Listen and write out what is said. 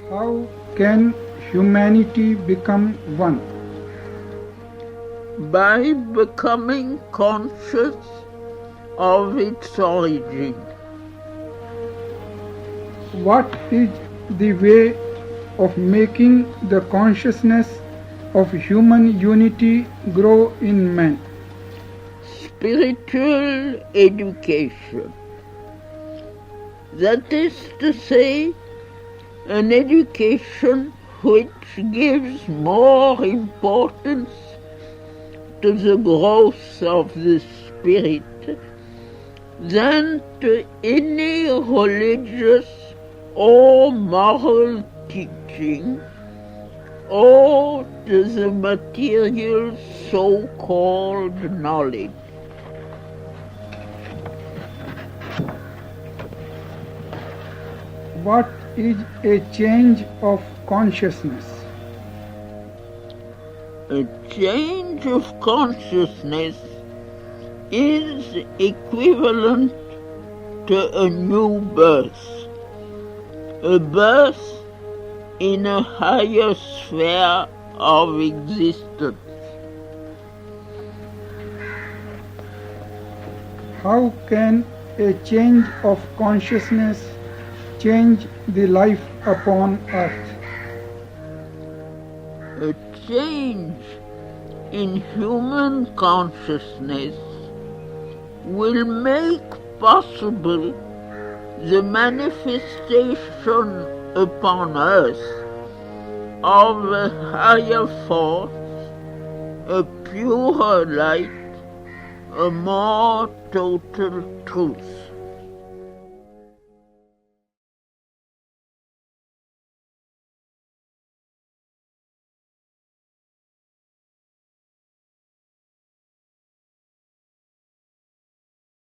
How can humanity become one? By becoming conscious of its origin. What is the way of making the consciousness of human unity grow in man? Spiritual education. That is to say, an education which gives more importance to the growth of the spirit than to any religious or moral teaching or to the material so-called knowledge. What is a change of consciousness? A change of consciousness is equivalent to a new birth, a birth in a higher sphere of existence. How can a change of consciousness change the life upon earth? A change in human consciousness will make possible the manifestation upon earth of a higher force, a purer light, a more total truth.